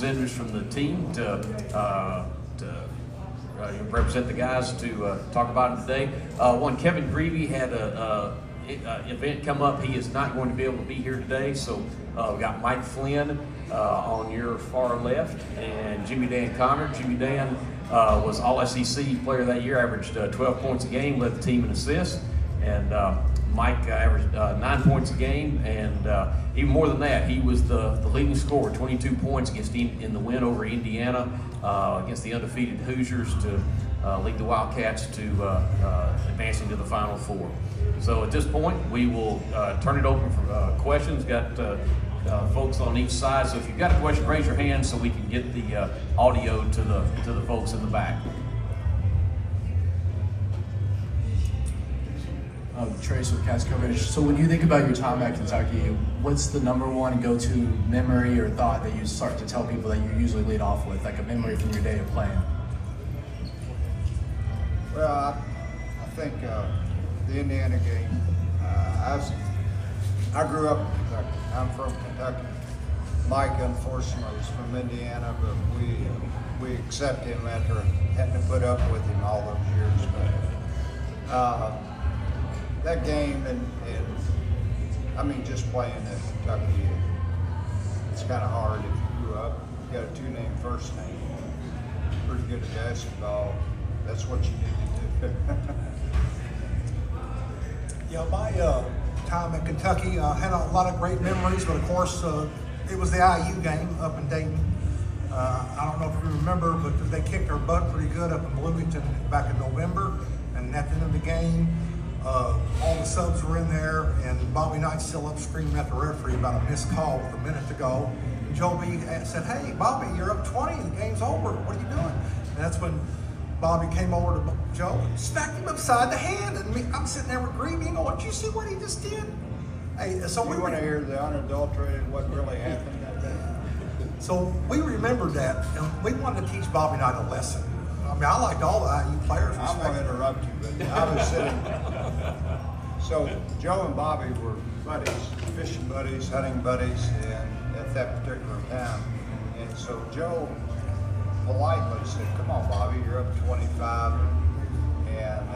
representatives from the team to represent the guys to talk about it today. One, Kevin Greavy had a event come up. He is not going to be able to be here today, so we got Mike Flynn on your far left, and Jimmy Dan Connor. Jimmy Dan was All SEC player that year, averaged 12 points a game, led the team in assists, and Mike averaged 9 points a game, and even more than that, he was the leading scorer, 22 points in the win over Indiana against the undefeated Hoosiers to lead the Wildcats to advancing to the Final Four. So at this point, we will turn it open for questions. Got folks on each side, so if you've got a question, raise your hand so we can get the audio to the folks in the back. Trace with Cats Coverage. So when you think about your time at Kentucky, what's the number one go-to memory or thought that you start to tell people that you usually lead off with, like a memory from your day of playing? Well, I think the Indiana game. I grew up in Kentucky. I'm from Kentucky. Mike, unfortunately, is from Indiana, but we accept him after having to put up with him all those years. But that game and I mean, just playing at Kentucky, it's kind of hard if you grew up. You got a two-name first name. Pretty good at basketball. That's what you need to do. Yeah, my time in Kentucky, I had a lot of great memories, but of course, it was the IU game up in Dayton. I don't know if you remember, but they kicked our butt pretty good up in Bloomington back in November. And at the end of the game, all the subs were in there, and Bobby Knight's still up screaming at the referee about a missed call with a minute to go. And Joe B said, "Hey, Bobby, you're up 20, the game's over. What are you doing?" And that's when Bobby came over to Joe and smacked him upside the hand. And I'm sitting there with Greavy going, "Did you see what he just did?" Hey, so we want to hear the unadulterated what really happened that day. So we remembered that, and we wanted to teach Bobby Knight a lesson. I mean, I liked all the IU players. I'm going to interrupt you, but I was sitting. So Joe and Bobby were buddies, fishing buddies, hunting buddies, and at that particular time. And so Joe politely said, "Come on, Bobby, you're up 25, and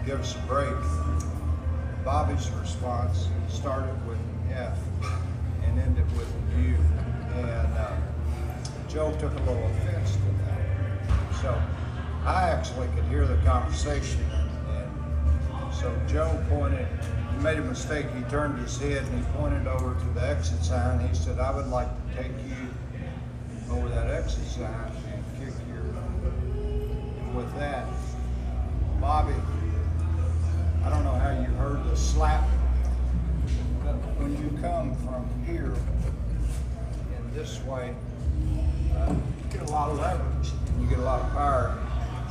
give us a break." Bobby's response started with an F and ended with a U, and Joe took a little offense to that. So I actually could hear the conversation, and so Joe pointed, he made a mistake, he turned his head and he pointed over to the exit sign. He said, "I would like to take you over that exit sign and kick your," and with that, Bobby, I don't know how you heard the slap, but when you come from here in this way, you get a lot of leverage and you get a lot of power.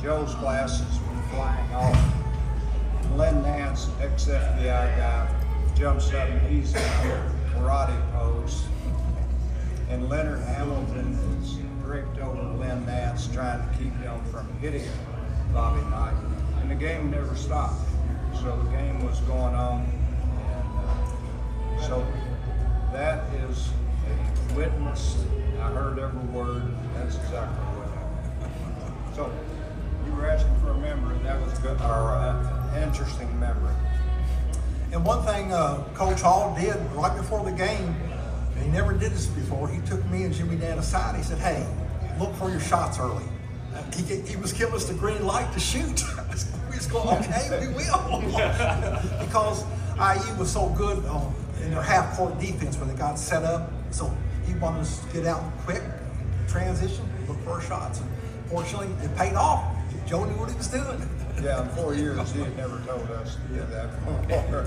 Joe's glasses went flying off. Len Nance, ex-FBI guy, jumps up and he's in a karate pose. And Leonard Hamilton is draped over Len Nance trying to keep him from hitting Bobby Knight. And the game never stopped. So the game was going on. And so that is a witness. I heard every word. That's exactly what happened. So you were asking for a memory. That was good, or an interesting memory. And one thing Coach Hall did right before the game, and he never did this before, he took me and Jimmy Dan aside. He said, "Hey, look for your shots early." He was giving us the green light to shoot. We was going, "Okay, we will." Because IU was so good in their half-court defense when they got set up. So he wanted us to get out quick, transition, look for our shots. And fortunately, it paid off. Joe knew what he was doing. Yeah, in 4 years, he had never told us to do that before.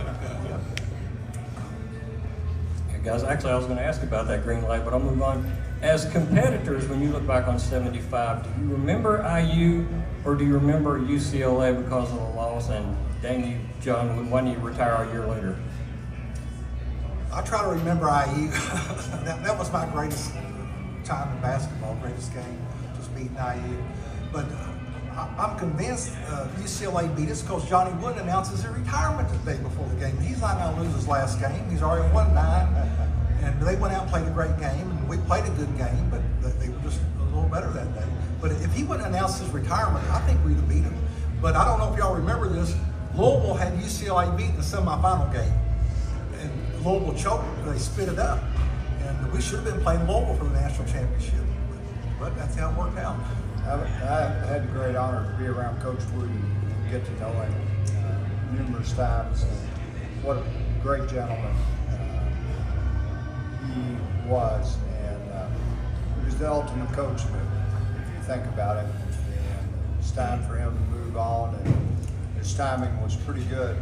Hey guys, actually I was going to ask about that green light, but I'll move on. As competitors, when you look back on 75, do you remember IU or do you remember UCLA because of the loss? And dang you, John, why didn't you retire a year later? I try to remember IU. that was my greatest time in basketball, greatest game, just beating IU. But I'm convinced UCLA beat us because Johnny Wooden announces his retirement the day before the game. He's not going to lose his last game. He's already won 9. And they went out and played a great game, and we played a good game, but they were just a little better that day. But if he wouldn't announce his retirement, I think we'd have beat him. But I don't know if y'all remember this. Louisville had UCLA beat in the semifinal game, and Louisville choked. They spit it up, and we should have been playing Louisville for the national championship. But that's how it worked out. I had the great honor to be around Coach Wood and get to know him numerous times. And what a great gentleman he was, and he was the ultimate coach. But if you think about it, and it's time for him to move on, and his timing was pretty good.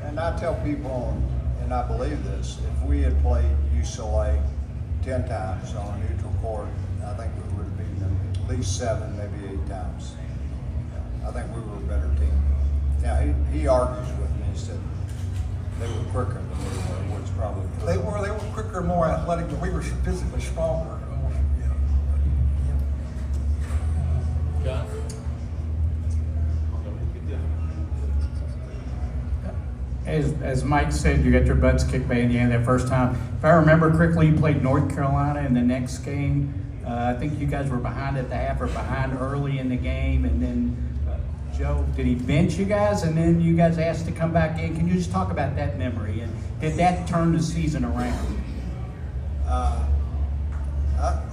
And I tell people, and I believe this, if we had played UCLA 10 times on a neutral court, I think we would have beaten them at least 7, maybe 8 times. I think we were a better team. Now, he argues with me. He said they were quicker than we were, which probably true. They were quicker, more athletic, but we were physically stronger. John? As Mike said, you got your butts kicked by Indiana that first time. If I remember correctly, you played North Carolina in the next game. I think you guys were behind at the half or behind early in the game, and then Joe, did he bench you guys, and then you guys asked to come back in? Can you just talk about that memory, and did that turn the season around?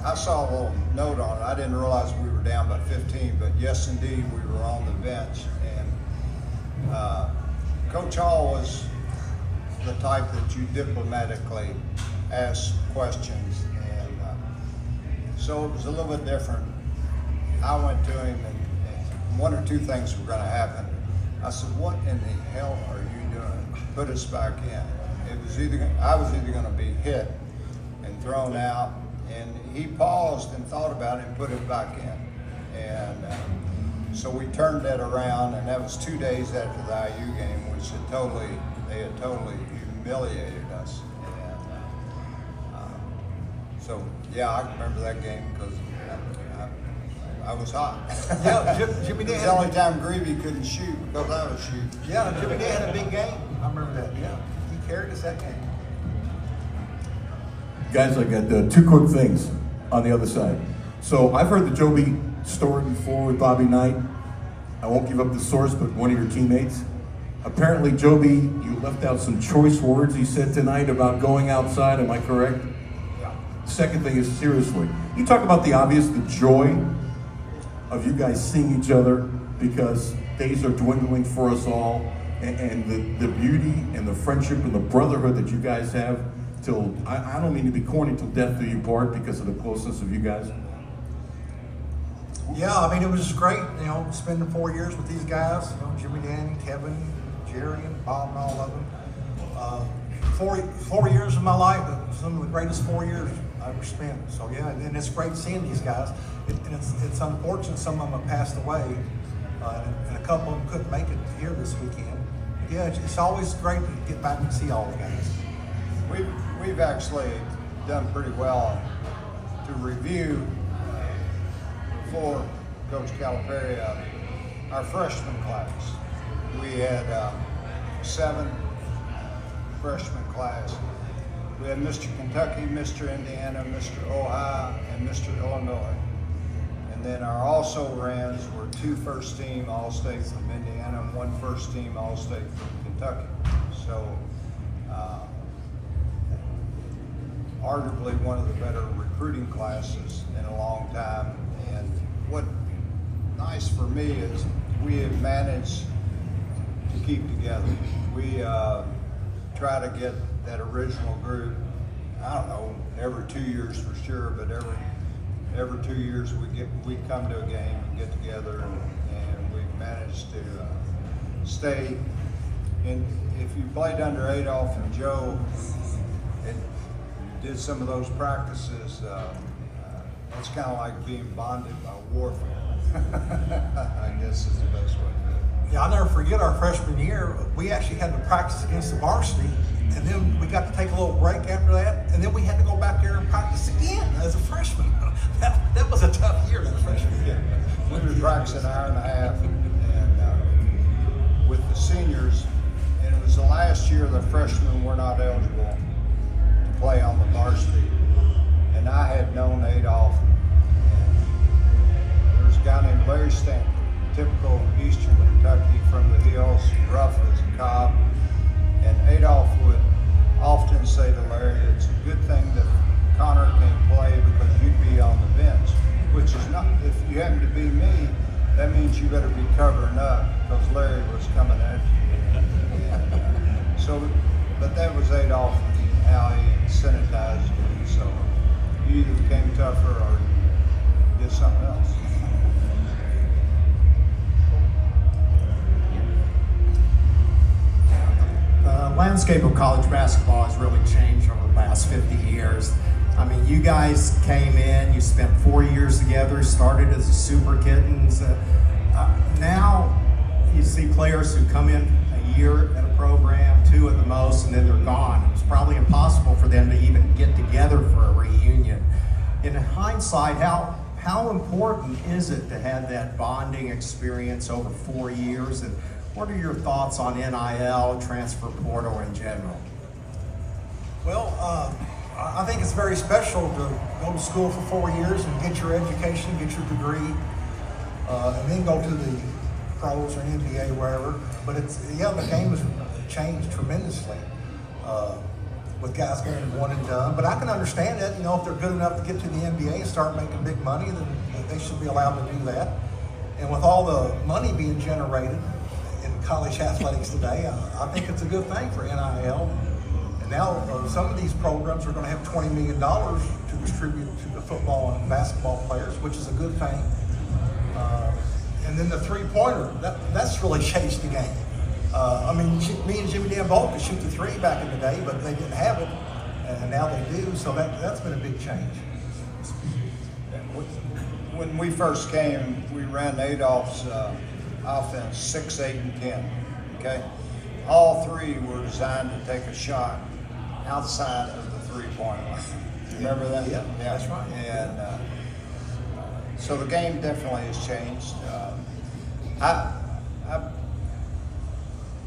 I saw a little note on it. I didn't realize we were down by 15, but yes, indeed, we were on the bench. And Coach Hall was the type that you diplomatically ask questions, and so it was a little bit different. I went to him, and one or two things were going to happen. I said, "What in the hell are you doing? Put us back in." It was I was either going to be hit and thrown out, and he paused and thought about it and put it back in. And so we turned that around, and that was 2 days after the IU game, which they had totally humiliated us. And so yeah, I remember that game because I was hot. Yeah, Jimmy It was Day the only time Greavy couldn't shoot because I was shooting. Yeah, Jimmy Day had a big game. I remember that. Yeah, he carried us that game. Guys, I got 2 quick things on the other side. So I've heard the Joby story before with Bobby Knight. I won't give up the source, but one of your teammates. Apparently, Joby, you left out some choice words he said tonight about going outside. Am I correct? Yeah. Second thing is, seriously, you talk about the obvious, the joy of you guys seeing each other because days are dwindling for us all, and the beauty and the friendship and the brotherhood that you guys have till, I don't mean to be corny, till death do you part because of the closeness of you guys. Yeah, I mean, it was great, spending 4 years with these guys, Jimmy, Danny, Kevin, Jerry, and Bob, and all of them. 4 years of my life, some of the greatest 4 years I ever spent. So yeah, and it's great seeing these guys. And it's unfortunate some of them have passed away, and a couple of them couldn't make it here this weekend. But yeah, it's always great to get back and see all the guys. We've actually done pretty well to review for Coach Calipari our freshman class. We had 7 freshman class. We had Mr. Kentucky, Mr. Indiana, Mr. Ohio, and Mr. Illinois. And then our also-rans were 2 first-team All-State from Indiana and 1 first-team All-State from Kentucky. So arguably one of the better recruiting classes in a long time. And what nice for me is we have managed to keep together. We try to get that original group, I don't know, every 2 years for sure, but every 2 years we come to a game and get together, and we've managed to stay. And if you played under Adolph and Joe, and you did some of those practices, it's kind of like being bonded by warfare. I guess is the best way to do it. Yeah, I'll never forget our freshman year. We actually had to practice against the varsity, and then we got to take a little break after that, and then we had to go back there and practice again as a freshman. That was a tough year, that freshman year. We were practicing an hour and a half, and with the seniors, and it was the last year the freshmen were not eligible to play on the varsity. And I had known Adolph. And there was a guy named Larry Stanton, typical Eastern Kentucky from the hills, rough as a cob. And Adolph would often say to Larry, it's a good thing that Connor can't play because you'd be on the bench, which is not, if you happen to be me, that means you better be covering up because Larry was coming at you. And, but that was Adolph and how he sanitized you. So you either became tougher or you did something else. The landscape of college basketball has really changed over the last 50 years. I mean, you guys came in, you spent 4 years together, started as a super kittens. Now you see players who come in a year at a program, 2 at the most, and then they're gone. It's probably impossible for them to even get together for a reunion. In hindsight, how important is it to have that bonding experience over 4 years? And what are your thoughts on NIL, transfer portal in general? Well, I think it's very special to go to school for 4 years and get your education, get your degree, and then go to the pros or NBA, wherever. But the game has changed tremendously with guys going one and done. But I can understand that, if they're good enough to get to the NBA and start making big money, then they should be allowed to do that. And with all the money being generated in college athletics today, I think it's a good thing for NIL. And now some of these programs are going to have $20 million to distribute to the football and basketball players, which is a good thing. And then the three-pointer, that's really changed the game. Me and Jimmy Dan Bolt could shoot the three back in the day, but they didn't have it, and now they do, so that's been a big change. When we first came, we ran Adolph's offense 6, 8, and 10, okay? All three were designed to take a shot outside of the three-point line. Remember that? Yeah, that's right. And so the game definitely has changed.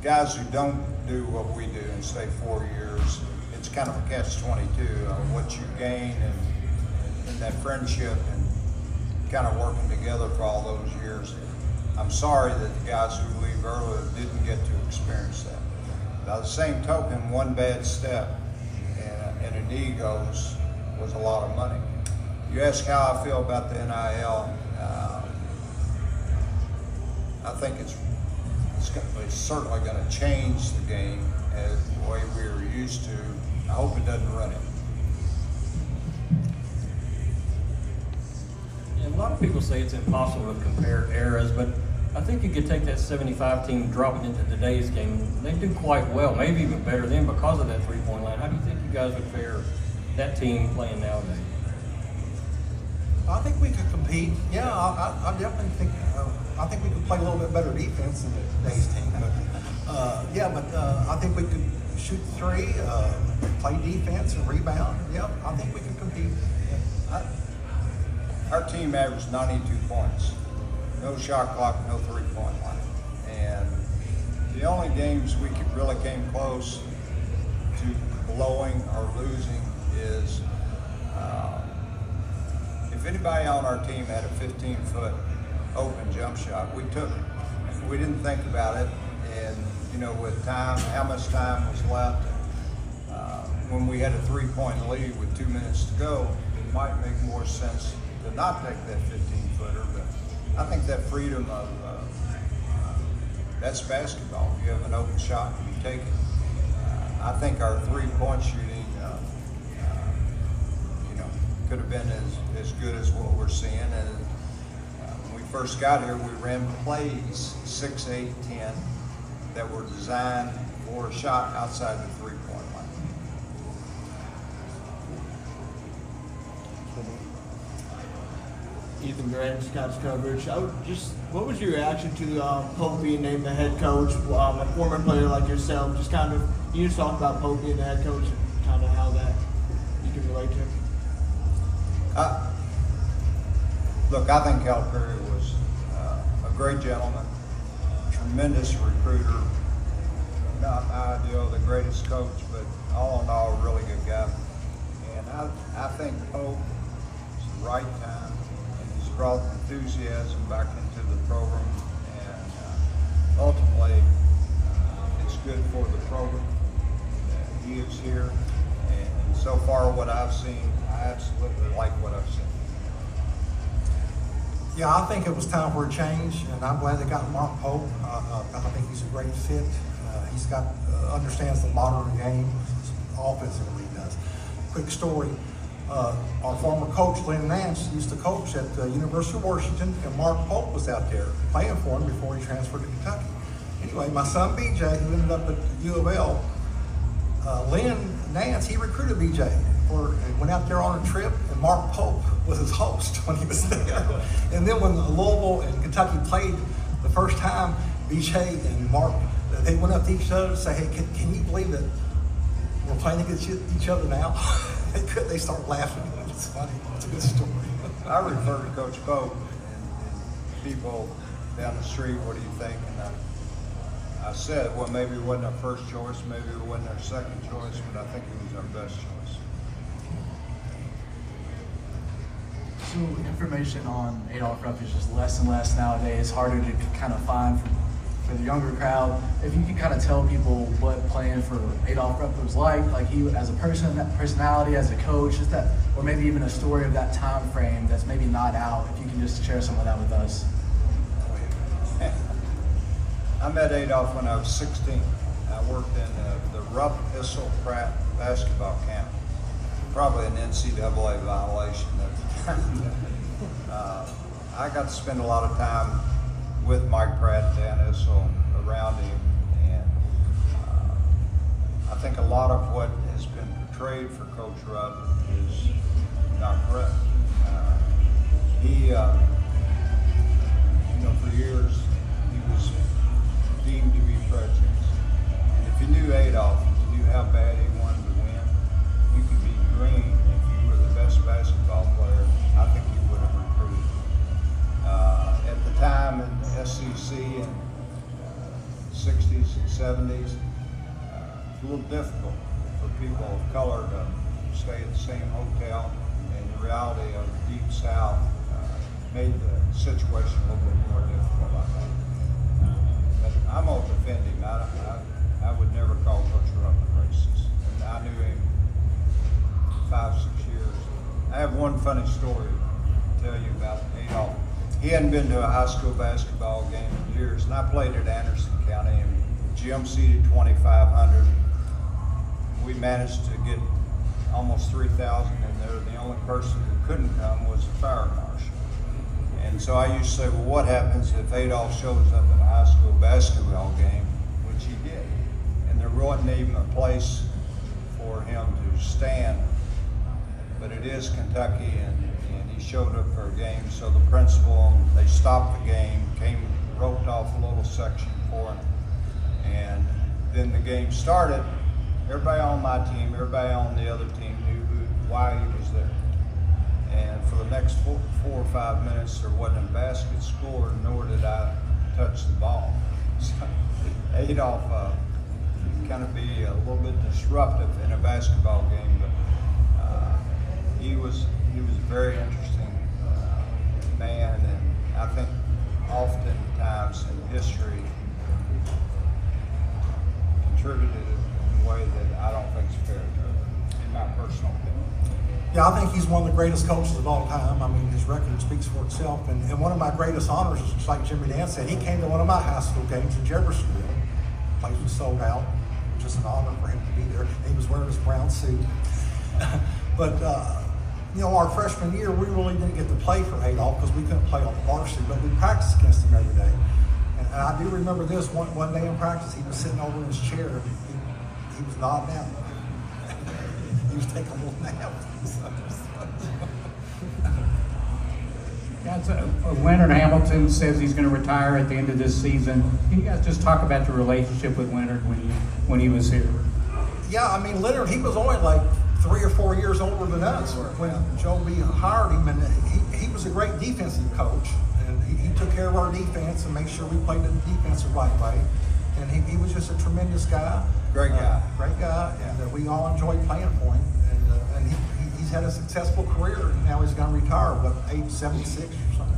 Guys who don't do what we do and stay 4 years, it's kind of a catch-22 of what you gain and that friendship and kind of working together for all those years. I'm sorry that the guys who leave early didn't get to experience that. By the same token, one bad step and a knee goes was a lot of money. You ask how I feel about the NIL, I think it's certainly going to change the game as the way we were used to. I hope it doesn't run it. Yeah, a lot of people say it's impossible to compare eras, but I think you could take that 75 team, drop it into today's game. They do quite well, maybe even better than because of that three-point line. How do you think you guys would fare that team playing nowadays? I think we could compete. Yeah, I definitely think. I think we could play a little bit better defense than today's team. But I think we could shoot three, play defense, and rebound. Yeah, I think we could compete. Yeah. Our team averaged 92 points. No shot clock, no three-point line. And the only games we really came close to blowing or losing is if anybody on our team had a 15-foot open jump shot, we took it. We didn't think about it. And, with time, how much time was left, when we had a three-point lead with 2 minutes to go, it might make more sense to not take that 15-footer. But I think that freedom of, that's basketball. If you have an open shot, you take it. I think our three-point shooting, could have been as good as what we're seeing. And when we first got here, we ran plays 6, 8, 10 that were designed for a shot outside the three-point line. Ethan Grant, Scott's coverage. What was your reaction to Pope being named the head coach? A former player like yourself, you just talk about Pope being the head coach and kind of how that you can relate to him. Look, I think Calipari was a great gentleman, tremendous recruiter, not ideal, the greatest coach, but all in all, a really good guy. I think Pope is the right time, and he's brought enthusiasm back into the program, and ultimately, it's good for the program that he is here. And so far, what I've seen, I absolutely like what I've seen. Yeah, I think it was time for a change, and I'm glad they got Mark Pope. I think he's a great fit. He's got understands the modern game offensively. He does. Quick story: our former coach Lynn used to coach at the University of Washington, and Mark Pope was out there playing for him before he transferred to Kentucky. Anyway, my son BJ, who ended up at U of L, Lynn Nance, he recruited BJ and went out there on a trip, and Mark Pope was his host when he was there. And then when Louisville and Kentucky played the first time, BJ and Mark, they went up to each other and say, "Hey, can you believe that we're playing against each other now?" They start laughing. It's funny. It's a good story. I refer to Coach Pope and people down the street, what do you think? And I said, well, maybe it wasn't our first choice, maybe it wasn't our second choice, but I think it was our best choice. So information on Adolph Rupp is just less and less nowadays, harder to kind of find for the younger crowd. If you could kind of tell people what playing for Adolph Rupp was like he as a person, that personality, as a coach, just that, or maybe even a story of that time frame that's maybe not out. If you can just share some of that with us. I met Adolph when I was 16. I worked in the Rupp Issel Pratt basketball camp. Probably an NCAA violation at the time. I got to spend a lot of time with Mike Pratt, Dan Issel, around him, and I think a lot of what has been portrayed for Coach Rupp is not correct. For years, he was deemed to be prejudiced. And if you knew Adolph, you knew how bad he wanted to win, you could be green if you were the best basketball player. I think you would have recruited. At the time in the SEC in the 60s and 70s, it's a little difficult for people of color to stay at the same hotel, and the reality of the Deep South made the situation a little bit more difficult, I think. But I'm going to defend him. I would never call Coach Rupp a racist. And I knew him 5, 6 years. I have one funny story to tell you about Adolph. He hadn't been to a high school basketball game in years, and I played at Anderson County, and the gym seated 2,500. We managed to get almost 3,000 in there. The only person who couldn't come was the fire marshal. And so I used to say, well, what happens if Adolph shows up at a high school basketball game, which he did, and there wasn't even a place for him to stand, but it is Kentucky, and he showed up for a game, so the principal, they stopped the game, roped off a little section for him, and then the game started. Everybody on my team, everybody on the other team knew why he was there. And for the next 4 or 5 minutes, there wasn't a basket scored, nor did I touch the ball. So Adolph kind of be a little bit disruptive in a basketball game, but he was a very interesting man, and I think oftentimes in history contributed in a way that I don't think is fair to him, in my personal opinion. Yeah, I think he's one of the greatest coaches of all time. I mean, his record speaks for itself. And one of my greatest honors is, just like Jimmy Dan said, he came to one of my high school games in Jeffersonville. The place was sold out. Just an honor for him to be there. He was wearing his brown suit. But, our freshman year, we really didn't get to play for Adolph because we couldn't play on the varsity, but we practiced against him every day. And I do remember this one day in practice, he was sitting over in his chair. He was nodding out. He was taking a little nap. Leonard Hamilton says he's going to retire at the end of this season. Can you guys just talk about your relationship with Leonard when he was here? Yeah, I mean, Leonard, he was only like 3 or 4 years older than us when Joe B. hired him, and he was a great defensive coach, and he took care of our defense and made sure we played the defense the right way. And he was just a tremendous guy. Great guy. Great guy, and we all enjoyed playing for him. And had a successful career, and now he's going to retire, what, age 76 or something.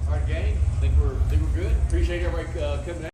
All right, gang. I think we're good. Appreciate everybody coming out.